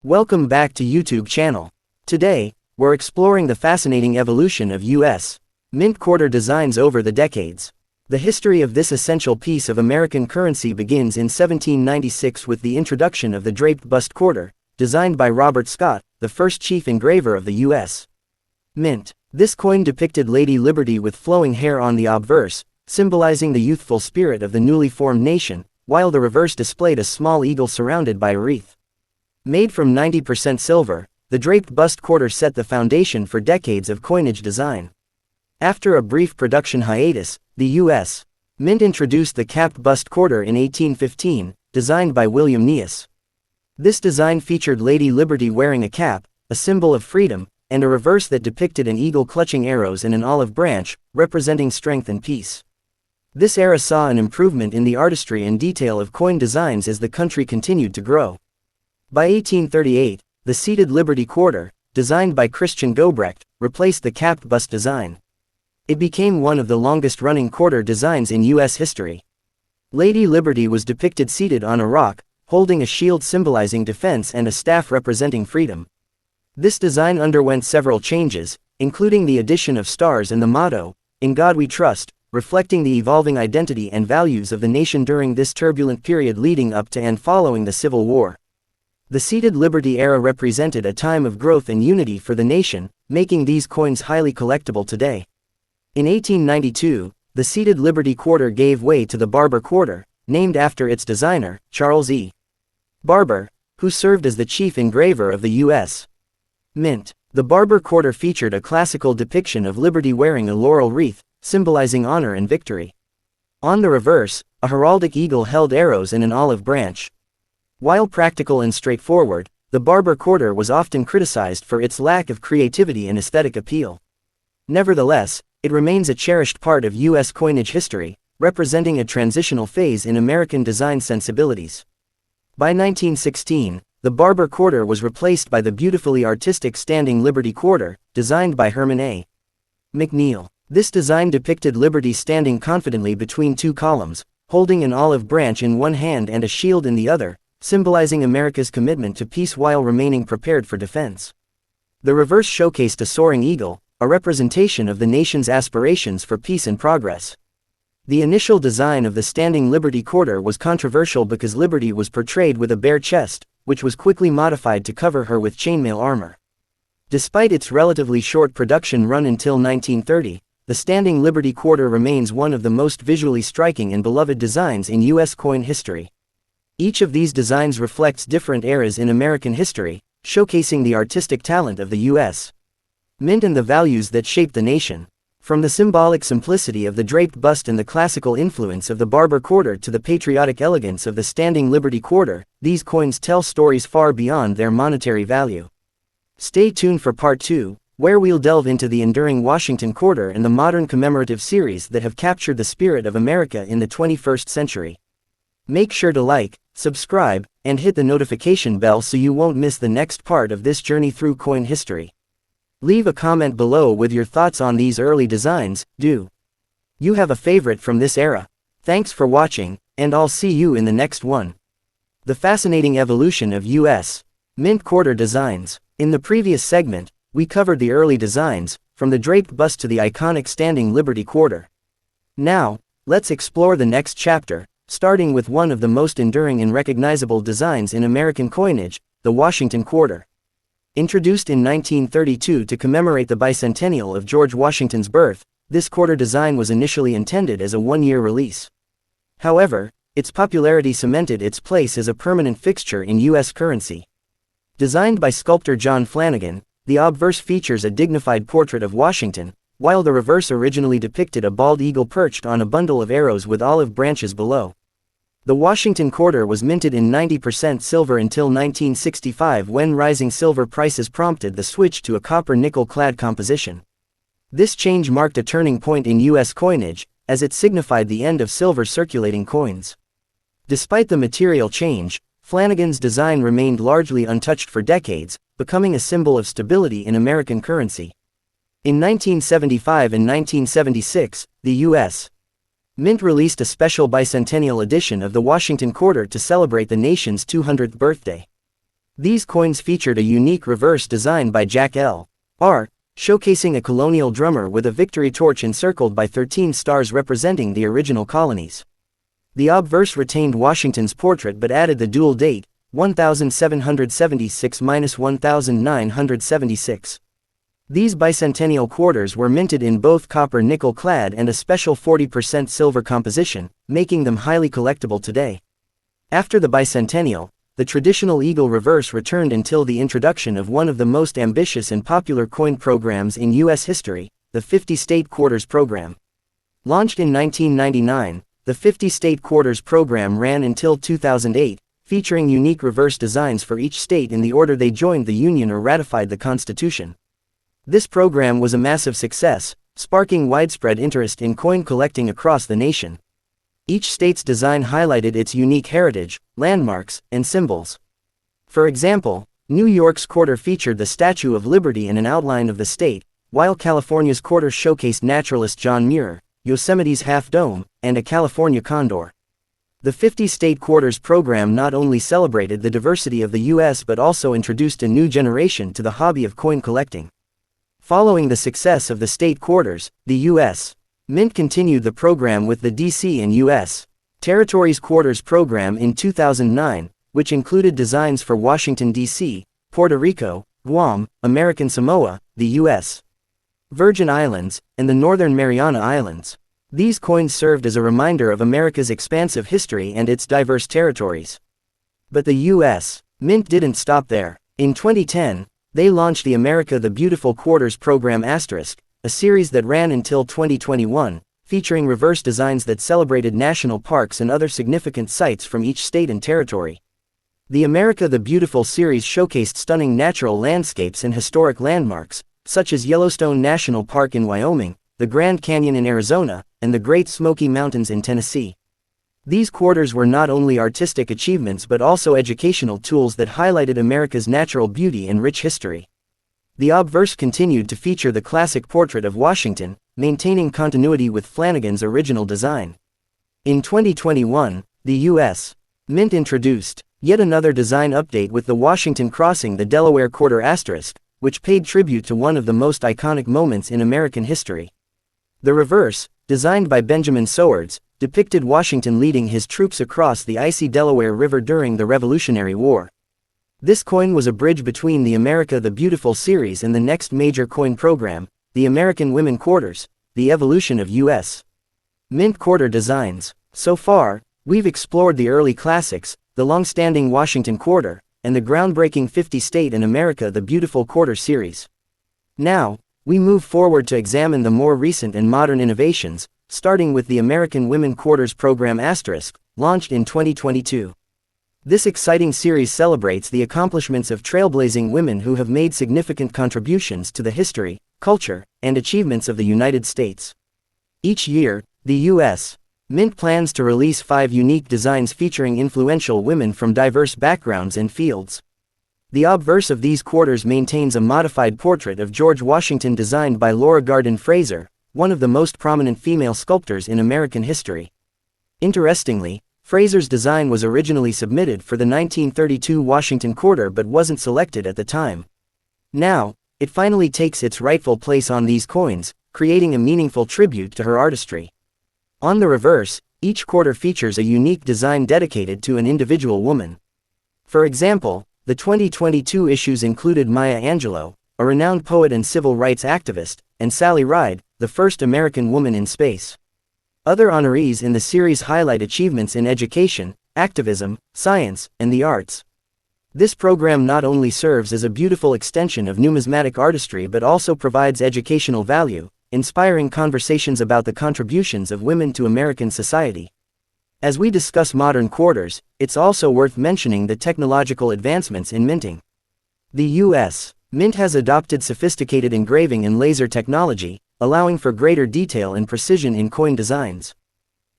Welcome back to YouTube channel. Today, we're exploring the fascinating evolution of U.S. Mint quarter designs over the decades. The history of this essential piece of American currency begins in 1796 with the introduction of the draped bust quarter, designed by Robert Scott, the first chief engraver of the U.S. Mint. This coin depicted Lady Liberty with flowing hair on the obverse, symbolizing the youthful spirit of the newly formed nation, while the reverse displayed a small eagle surrounded by a wreath. Made from 90% silver, the draped bust quarter set the foundation for decades of coinage design. After a brief production hiatus, the U.S. Mint introduced the capped bust quarter in 1815, designed by William Nias. This design featured Lady Liberty wearing a cap, a symbol of freedom, and a reverse that depicted an eagle clutching arrows and an olive branch, representing strength and peace. This era saw an improvement in the artistry and detail of coin designs as the country continued to grow. By 1838, the seated Liberty quarter, designed by Christian Gobrecht, replaced the capped bust design. It became one of the longest-running quarter designs in U.S. history. Lady Liberty was depicted seated on a rock, holding a shield symbolizing defense and a staff representing freedom. This design underwent several changes, including the addition of stars and the motto, "In God We Trust," reflecting the evolving identity and values of the nation during this turbulent period leading up to and following the Civil War. The seated Liberty era represented a time of growth and unity for the nation, making these coins highly collectible today. In 1892, the seated Liberty quarter gave way to the Barber quarter, named after its designer, Charles E. Barber, who served as the chief engraver of the U.S. Mint. The Barber quarter featured a classical depiction of Liberty wearing a laurel wreath, symbolizing honor and victory. On the reverse, a heraldic eagle held arrows and an olive branch. While practical and straightforward, the Barber quarter was often criticized for its lack of creativity and aesthetic appeal. Nevertheless, it remains a cherished part of U.S. coinage history, representing a transitional phase in American design sensibilities. By 1916, the Barber quarter was replaced by the beautifully artistic standing Liberty quarter, designed by Herman A. McNeil. This design depicted Liberty standing confidently between two columns, holding an olive branch in one hand and a shield in the other, symbolizing America's commitment to peace while remaining prepared for defense. The reverse showcased a soaring eagle, a representation of the nation's aspirations for peace and progress. The initial design of the standing Liberty quarter was controversial because Liberty was portrayed with a bare chest, which was quickly modified to cover her with chainmail armor. Despite its relatively short production run until 1930, the standing Liberty quarter remains one of the most visually striking and beloved designs in U.S. coin history. Each of these designs reflects different eras in American history, showcasing the artistic talent of the U.S. Mint and the values that shaped the nation. From the symbolic simplicity of the draped bust and the classical influence of the Barber quarter to the patriotic elegance of the standing Liberty quarter, these coins tell stories far beyond their monetary value. Stay tuned for part 2, where we'll delve into the enduring Washington quarter and the modern commemorative series that have captured the spirit of America in the 21st century. Make sure to like, subscribe, and hit the notification bell so you won't miss the next part of this journey through coin history. Leave a comment below with your thoughts on these early designs. Do you have a favorite from this era? Thanks for watching, and I'll see you in the next one. The fascinating evolution of U.S. Mint quarter designs. In the previous segment, we covered the early designs, from the draped bust to the iconic standing Liberty quarter. Now, let's explore the next chapter, starting with one of the most enduring and recognizable designs in American coinage, the Washington quarter. Introduced in 1932 to commemorate the bicentennial of George Washington's birth, this quarter design was initially intended as a one-year release. However, its popularity cemented its place as a permanent fixture in U.S. currency. Designed by sculptor John Flanagan, the obverse features a dignified portrait of Washington, while the reverse originally depicted a bald eagle perched on a bundle of arrows with olive branches below. The Washington quarter was minted in 90% silver until 1965 when rising silver prices prompted the switch to a copper nickel-clad composition. This change marked a turning point in U.S. coinage, as it signified the end of silver circulating coins. Despite the material change, Flanagan's design remained largely untouched for decades, becoming a symbol of stability in American currency. In 1975 and 1976, the U.S. Mint released a special bicentennial edition of the Washington quarter to celebrate the nation's 200th birthday. These coins featured a unique reverse design by Jack L. R., showcasing a colonial drummer with a victory torch encircled by 13 stars representing the original colonies. The obverse retained Washington's portrait but added the dual date, 1776–1976. These bicentennial quarters were minted in both copper nickel clad and a special 40% silver composition, making them highly collectible today. After the bicentennial, the traditional eagle reverse returned until the introduction of one of the most ambitious and popular coin programs in U.S. history, the 50-state quarters program. Launched in 1999, the 50-state quarters program ran until 2008, featuring unique reverse designs for each state in the order they joined the Union or ratified the Constitution. This program was a massive success, sparking widespread interest in coin collecting across the nation. Each state's design highlighted its unique heritage, landmarks, and symbols. For example, New York's quarter featured the Statue of Liberty and an outline of the state, while California's quarter showcased naturalist John Muir, Yosemite's Half Dome, and a California condor. The 50-state quarters program not only celebrated the diversity of the U.S. but also introduced a new generation to the hobby of coin collecting. Following the success of the state quarters, the U.S. Mint continued the program with the D.C. and U.S. Territories Quarters program in 2009, which included designs for Washington, D.C., Puerto Rico, Guam, American Samoa, the U.S. Virgin Islands, and the Northern Mariana Islands. These coins served as a reminder of America's expansive history and its diverse territories. But the U.S. Mint didn't stop there. In 2010, they launched the America the Beautiful Quarters program *, a series that ran until 2021, featuring reverse designs that celebrated national parks and other significant sites from each state and territory. The America the Beautiful series showcased stunning natural landscapes and historic landmarks, such as Yellowstone National Park in Wyoming, the Grand Canyon in Arizona, and the Great Smoky Mountains in Tennessee. These quarters were not only artistic achievements but also educational tools that highlighted America's natural beauty and rich history. The obverse continued to feature the classic portrait of Washington, maintaining continuity with Flanagan's original design. In 2021, the U.S. Mint introduced yet another design update with the Washington crossing the Delaware Quarter *, which paid tribute to one of the most iconic moments in American history. The reverse, designed by Benjamin Sowards, depicted Washington leading his troops across the icy Delaware River during the Revolutionary War. This coin was a bridge between the America the Beautiful series and the next major coin program, the American Women Quarters, the evolution of U.S. Mint quarter designs. So far, we've explored the early classics, the long-standing Washington quarter, and the groundbreaking 50-state and America the Beautiful quarter series. Now, we move forward to examine the more recent and modern innovations, starting with the American Women Quarters program *, launched in 2022. This exciting series celebrates the accomplishments of trailblazing women who have made significant contributions to the history, culture, and achievements of the United States. Each year, the U.S. Mint plans to release 5 unique designs featuring influential women from diverse backgrounds and fields. The obverse of these quarters maintains a modified portrait of George Washington designed by Laura Garden Fraser, one of the most prominent female sculptors in American history. Interestingly, Fraser's design was originally submitted for the 1932 Washington quarter but wasn't selected at the time. Now, it finally takes its rightful place on these coins, creating a meaningful tribute to her artistry. On the reverse, each quarter features a unique design dedicated to an individual woman. For example, the 2022 issues included Maya Angelou, a renowned poet and civil rights activist, and Sally Ride, the first American woman in space. Other honorees in the series highlight achievements in education, activism, science, and the arts. This program not only serves as a beautiful extension of numismatic artistry but also provides educational value, inspiring conversations about the contributions of women to American society. As we discuss modern quarters, it's also worth mentioning the technological advancements in minting. The U.S. Mint has adopted sophisticated engraving and laser technology, allowing for greater detail and precision in coin designs.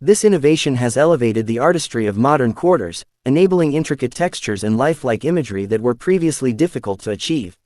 This innovation has elevated the artistry of modern quarters, enabling intricate textures and lifelike imagery that were previously difficult to achieve.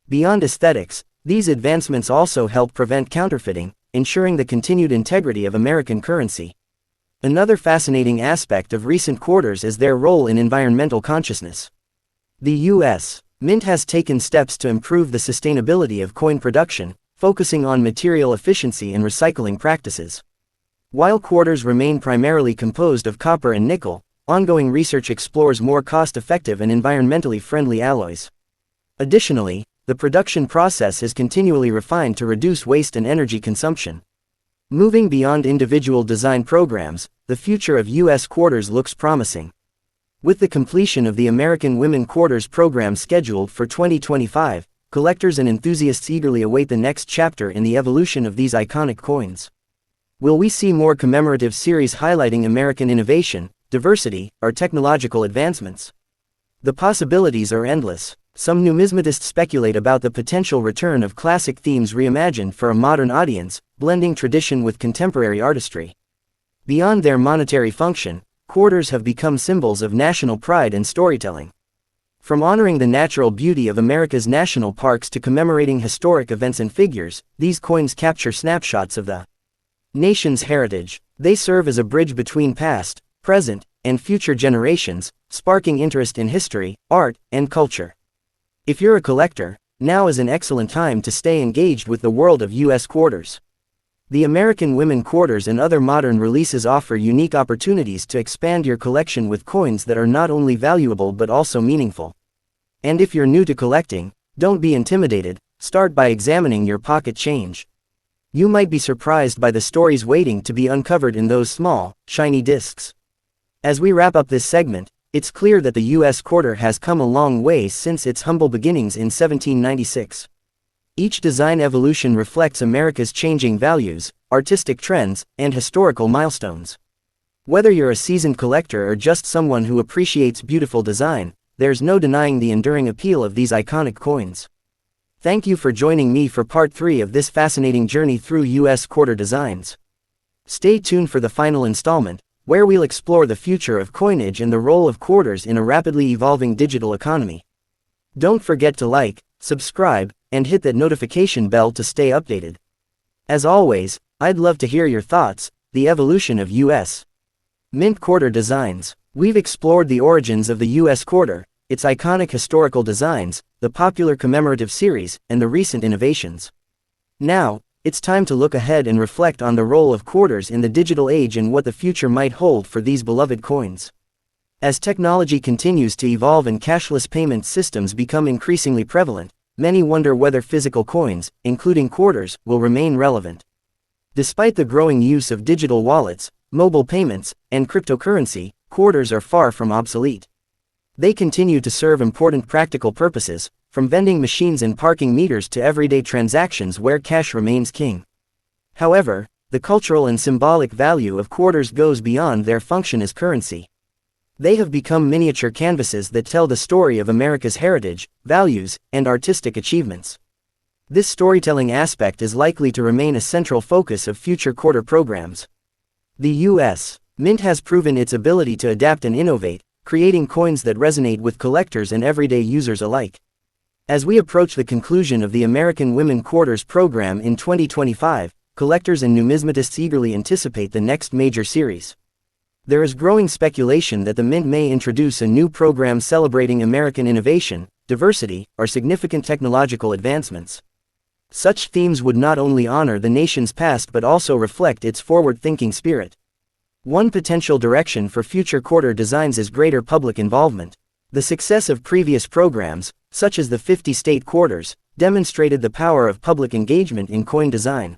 Beyond aesthetics, these advancements also help prevent counterfeiting, ensuring the continued integrity of American currency. Another fascinating aspect of recent quarters is their role in environmental consciousness. The U.S. Mint has taken steps to improve the sustainability of coin production, focusing on material efficiency and recycling practices. While quarters remain primarily composed of copper and nickel, ongoing research explores more cost-effective and environmentally friendly alloys. Additionally, the production process is continually refined to reduce waste and energy consumption. Moving beyond individual design programs, the future of U.S. quarters looks promising. With the completion of the American Women Quarters program scheduled for 2025, collectors and enthusiasts eagerly await the next chapter in the evolution of these iconic coins. Will we see more commemorative series highlighting American innovation, diversity, or technological advancements? The possibilities are endless. Some numismatists speculate about the potential return of classic themes reimagined for a modern audience, blending tradition with contemporary artistry. Beyond their monetary function, quarters have become symbols of national pride and storytelling. From honoring the natural beauty of America's national parks to commemorating historic events and figures, these coins capture snapshots of the nation's heritage. They serve as a bridge between past, present, and future generations, sparking interest in history, art, and culture. If you're a collector, now is an excellent time to stay engaged with the world of U.S. quarters. The American Women Quarters and other modern releases offer unique opportunities to expand your collection with coins that are not only valuable but also meaningful. And if you're new to collecting, don't be intimidated, start by examining your pocket change. You might be surprised by the stories waiting to be uncovered in those small, shiny discs. As we wrap up this segment, it's clear that the U.S. quarter has come a long way since its humble beginnings in 1796. Each design evolution reflects America's changing values, artistic trends, and historical milestones. Whether you're a seasoned collector or just someone who appreciates beautiful design, there's no denying the enduring appeal of these iconic coins. Thank you for joining me for part 3 of this fascinating journey through U.S. quarter designs. Stay tuned for the final installment, where we'll explore the future of coinage and the role of quarters in a rapidly evolving digital economy. Don't forget to like, subscribe, and hit that notification bell to stay updated. As always, I'd love to hear your thoughts. The evolution of U.S. Mint quarter designs. We've explored the origins of the U.S. quarter, its iconic historical designs, the popular commemorative series, and the recent innovations. Now, it's time to look ahead and reflect on the role of quarters in the digital age and what the future might hold for these beloved coins. As technology continues to evolve and cashless payment systems become increasingly prevalent, many wonder whether physical coins, including quarters, will remain relevant. Despite the growing use of digital wallets, mobile payments, and cryptocurrency, quarters are far from obsolete. They continue to serve important practical purposes, from vending machines and parking meters to everyday transactions where cash remains king. However, the cultural and symbolic value of quarters goes beyond their function as currency. They have become miniature canvases that tell the story of America's heritage, values, and artistic achievements. This storytelling aspect is likely to remain a central focus of future quarter programs. The U.S. Mint has proven its ability to adapt and innovate, creating coins that resonate with collectors and everyday users alike. As we approach the conclusion of the American Women Quarters program in 2025, collectors and numismatists eagerly anticipate the next major series. There is growing speculation that the Mint may introduce a new program celebrating American innovation, diversity, or significant technological advancements. Such themes would not only honor the nation's past but also reflect its forward-thinking spirit. One potential direction for future quarter designs is greater public involvement. The success of previous programs, such as the 50-state quarters, demonstrated the power of public engagement in coin design.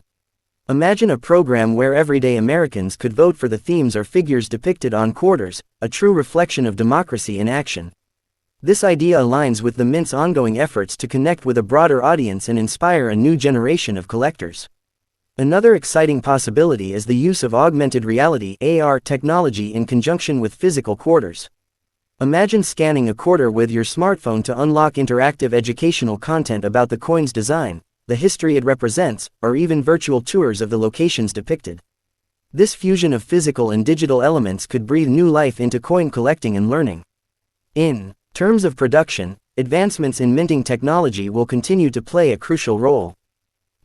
Imagine a program where everyday Americans could vote for the themes or figures depicted on quarters, a true reflection of democracy in action. This idea aligns with the Mint's ongoing efforts to connect with a broader audience and inspire a new generation of collectors. Another exciting possibility is the use of augmented reality (AR) technology in conjunction with physical quarters. Imagine scanning a quarter with your smartphone to unlock interactive educational content about the coin's design, the history it represents, or even virtual tours of the locations depicted. This fusion of physical and digital elements could breathe new life into coin collecting and learning. In terms of production, advancements in minting technology will continue to play a crucial role.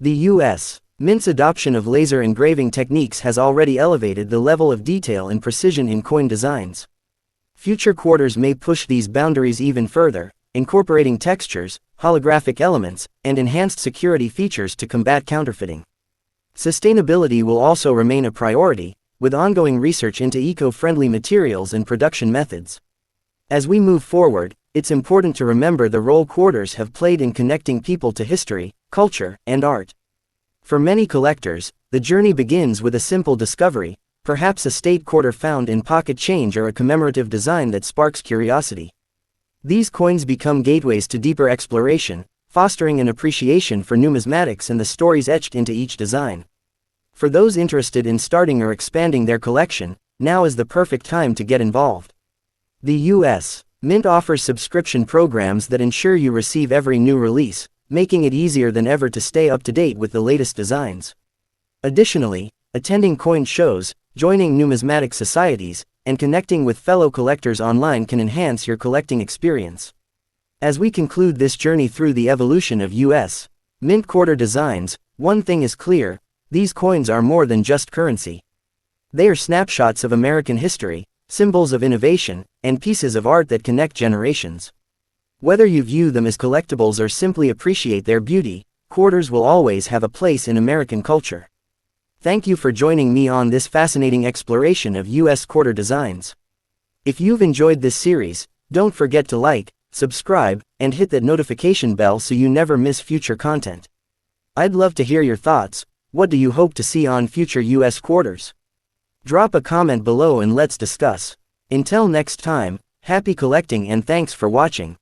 The U.S. Mint's adoption of laser engraving techniques has already elevated the level of detail and precision in coin designs. Future quarters may push these boundaries even further, incorporating textures, holographic elements, and enhanced security features to combat counterfeiting. Sustainability will also remain a priority, with ongoing research into eco-friendly materials and production methods. As we move forward, it's important to remember the role quarters have played in connecting people to history, culture, and art. For many collectors, the journey begins with a simple discovery, perhaps a state quarter found in pocket change or a commemorative design that sparks curiosity. These coins become gateways to deeper exploration, fostering an appreciation for numismatics and the stories etched into each design. For those interested in starting or expanding their collection, now is the perfect time to get involved. The U.S. Mint offers subscription programs that ensure you receive every new release, making it easier than ever to stay up to date with the latest designs. Additionally, attending coin shows, joining numismatic societies, and connecting with fellow collectors online can enhance your collecting experience. As we conclude this journey through the evolution of U.S. Mint quarter designs, one thing is clear: these coins are more than just currency. They are snapshots of American history, symbols of innovation, and pieces of art that connect generations. Whether you view them as collectibles or simply appreciate their beauty, quarters will always have a place in American culture. Thank you for joining me on this fascinating exploration of U.S. quarter designs. If you've enjoyed this series, don't forget to like, subscribe, and hit that notification bell so you never miss future content. I'd love to hear your thoughts. What do you hope to see on future U.S. quarters? Drop a comment below and let's discuss. Until next time, happy collecting and thanks for watching.